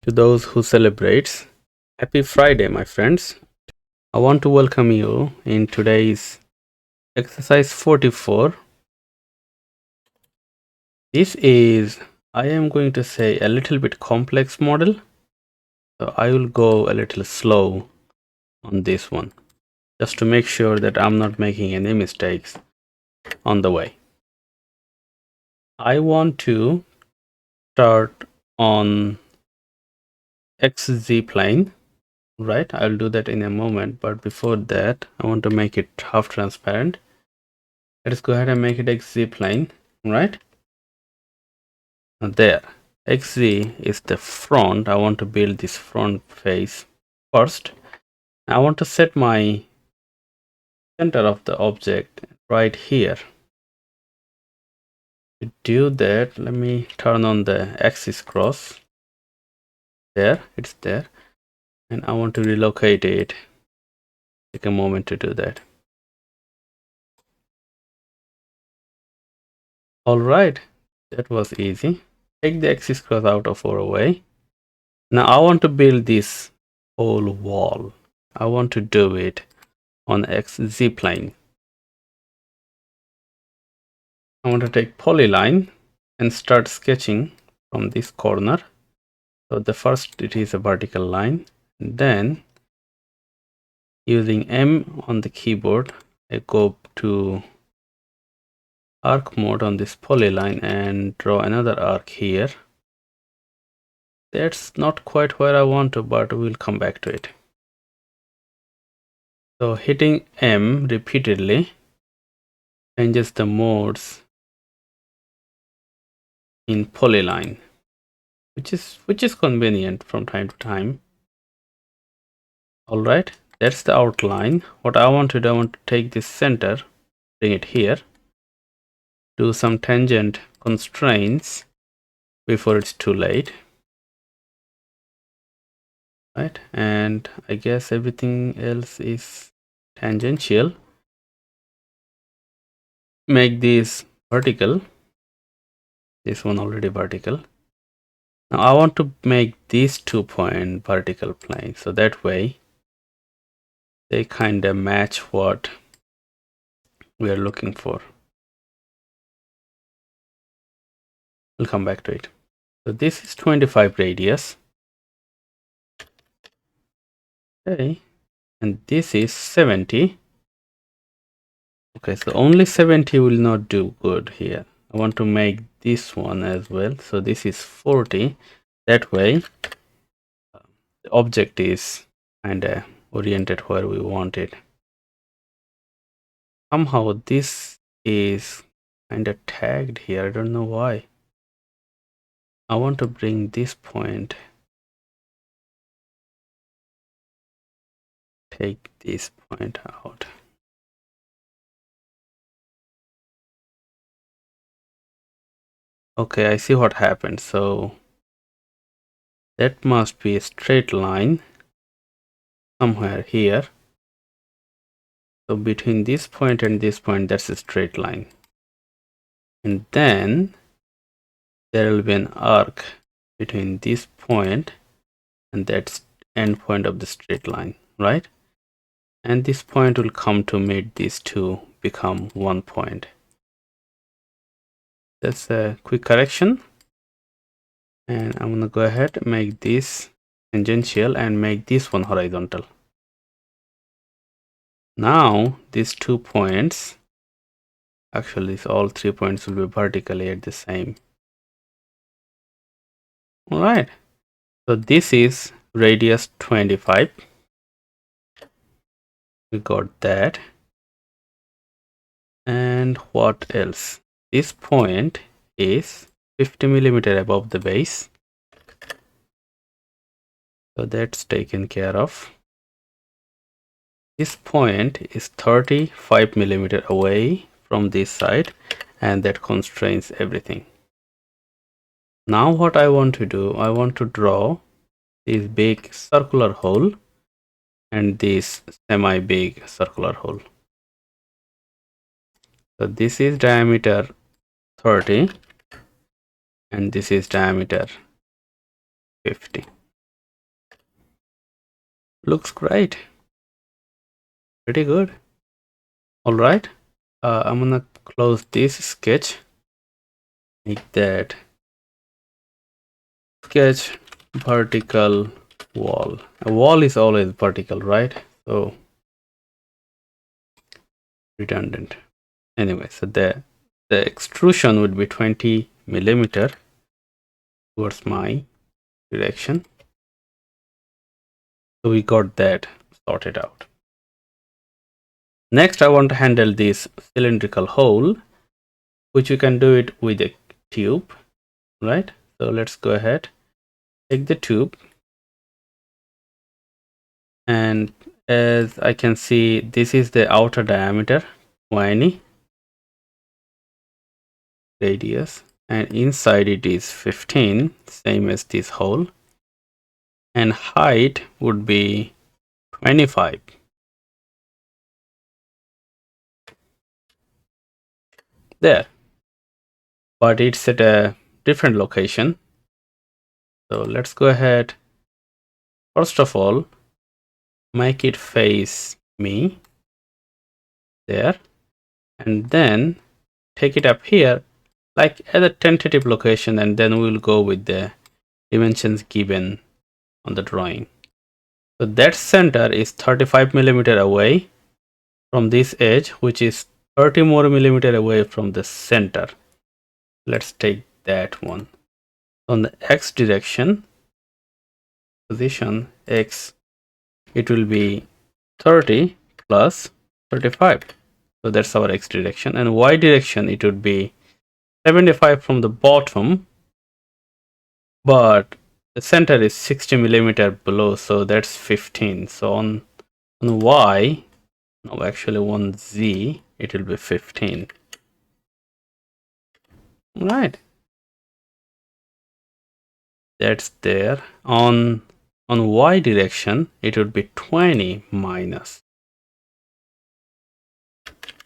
To those who celebrates, happy Friday, my friends. I want to welcome you in today's exercise 44. This is, I am going to say, a little bit complex model. So I will go a little slow on this one, just to make sure that I'm not making any mistakes on the way. I want to start on XZ plane, right? I'll do that in a moment, but before that, I want to make it half transparent. Let's go ahead and make it XZ plane, right? There, XZ is the front. I want to build this front face first. I want to set my center of the object right here. To do that, let me turn on the axis cross. There, it's there. And I want to relocate it. Take a moment to do that. Alright, that was easy. Take the axis cross out of our way. Now I want to build this whole wall. I want to do it on XZ plane. I want to take polyline and start sketching from this corner. So the first, it is a vertical line. Then using M on the keyboard, I go to arc mode on this polyline and draw another arc here. That's not quite where I want to, but we'll come back to it. So hitting M repeatedly changes the modes in polyline, which is convenient from time to time. All right, that's the outline. What I want to do, I want to take this center, bring it here, do some tangent constraints before it's too late, right? And I guess everything else is tangential. Make this vertical, this one already vertical. Now I want to make these 2-point vertical plane, so that way they kind of match what we are looking for. We'll come back to it. So this is 25 radius. Okay, and this is 70. Okay, so only 70 will not do good here. I want to make this one as well. So this is 40. That way the object is kind of oriented where we want it. Somehow this is kind of tagged here. I don't know why. I want to bring this point, take this point out. Okay, I see what happened. So that must be a straight line somewhere here. So between this point and this point, that's a straight line. And then there will be an arc between this point and that end point of the straight line, right? And this point will come to meet these two, become one point. That's a quick correction. And I'm going to go ahead and make this tangential and make this one horizontal. Now these 2 points, actually all 3 points will be vertically at the same. All right, so this is radius 25. We got that. And what else? This point is 50 millimeter above the base, so that's taken care of. This point is 35 millimeter away from this side, and that constrains everything. Now what I want to do, I want to draw this big circular hole and this semi big circular hole. So this is diameter 30 and this is diameter 50. Looks great. Pretty good. All right. I'm gonna close this sketch. Make that sketch vertical wall. A wall is always vertical, right? So redundant. Anyway, so the extrusion would be 20 millimeter towards my direction. So we got that sorted out. Next, I want to handle this cylindrical hole, which you can do it with a tube, right? So let's go ahead, take the tube, and as I can see, this is the outer diameter, 20 radius, and inside it is 15, same as this hole, and height would be 25. There, but it's at a different location. So let's go ahead. First of all, make it face me there, and then take it up here like at a tentative location, and then we'll go with the dimensions given on the drawing. So that center is 35 millimeter away from this edge, which is 30 more millimeter away from the center. Let's take that one. On the x direction, position x, it will be 30 plus 35. So that's our x direction. And y direction, it would be 75 from the bottom, but the center is 60 millimeter below, so that's 15. So on y, no, actually on z, it will be 15. Right, that's there. On y direction, it would be 20 minus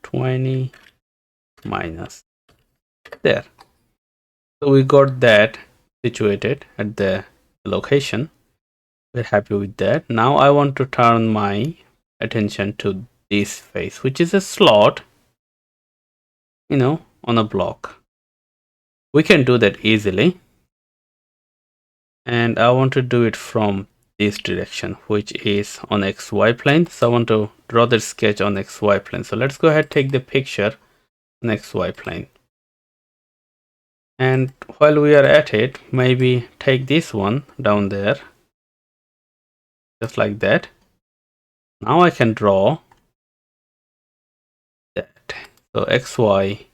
20 minus there. So we got that situated at the location. We're happy with that. Now I want to turn my attention to this face, which is a slot, on a block. We can do that easily. And I want to do it from this direction, which is on XY plane. So I want to draw the sketch on XY plane. So let's go ahead, take the picture on XY plane. And while we are at it, maybe take this one down there, just like that. Now I can draw that. So XY,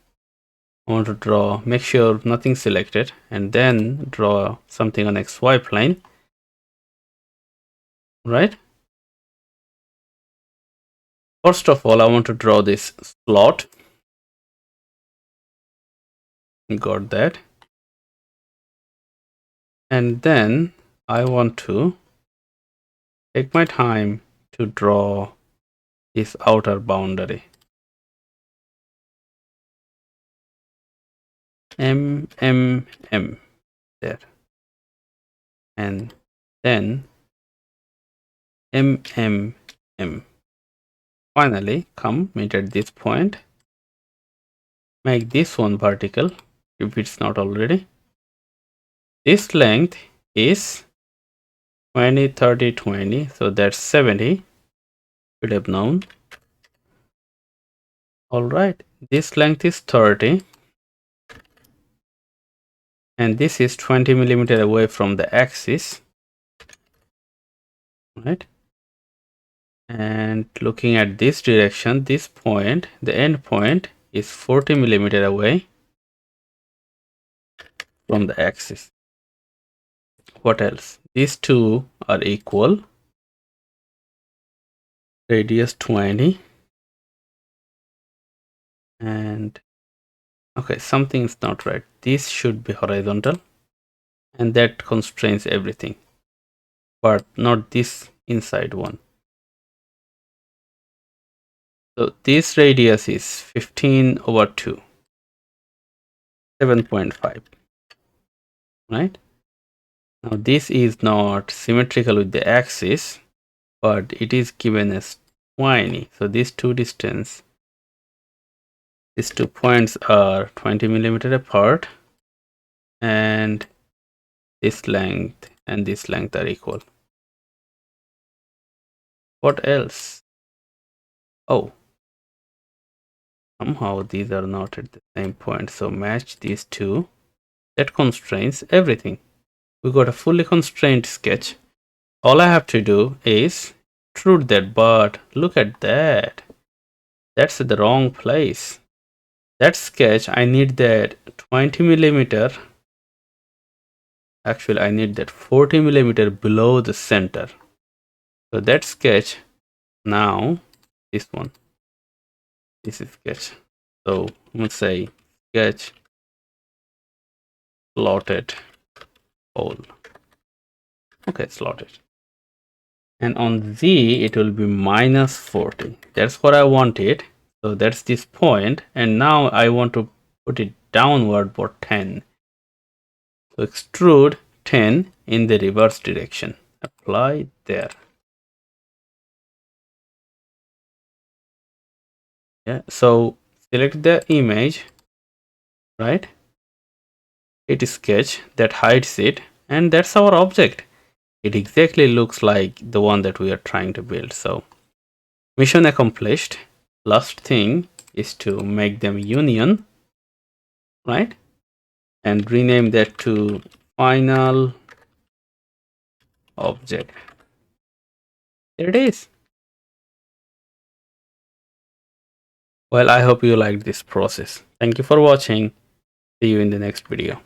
I want to draw, make sure nothing's selected, and then draw something on XY plane, right? First of all, I want to draw this slot. Got that. And then I want to take my time to draw this outer boundary. M there. And then M. Finally, come meet at this point. Make this one vertical if it's not already. This length is 20, 30, 20. So that's 70. Should have known. Alright. This length is 30. And this is 20 millimeter away from the axis. Right. And looking at this direction, this point, the end point is 40 millimeter away from the axis. What else? These two are equal. Radius 20. And okay, something is not right. This should be horizontal, and that constrains everything, but not this inside one. So this radius is 15 over 2, 7.5. Right? Now this is not symmetrical with the axis, but it is given as 20. So these two points are 20 millimeter apart, and this length and this length are equal. What else? Oh, somehow these are not at the same point, so match these two. That constrains everything. We got a fully constrained sketch. All I have to do is extrude that, but look at that. That's the wrong place. That sketch, I need that 20 millimeter. Actually, I need that 40 millimeter below the center. So that sketch, now this one, this is sketch. So I'm gonna say sketch slotted hole. Okay, slotted. And on Z it will be minus 40. That's what I wanted. So that's this point, and now I want to put it downward for 10. So extrude 10 in the reverse direction. Apply there. Yeah, so select the image, right? It is sketch that hides it, and that's our object. It exactly looks like the one that we are trying to build. So mission accomplished. Last thing is to make them union, right? And rename that to final object. There it is. Well, I hope you liked this process. Thank you for watching. See you in the next video.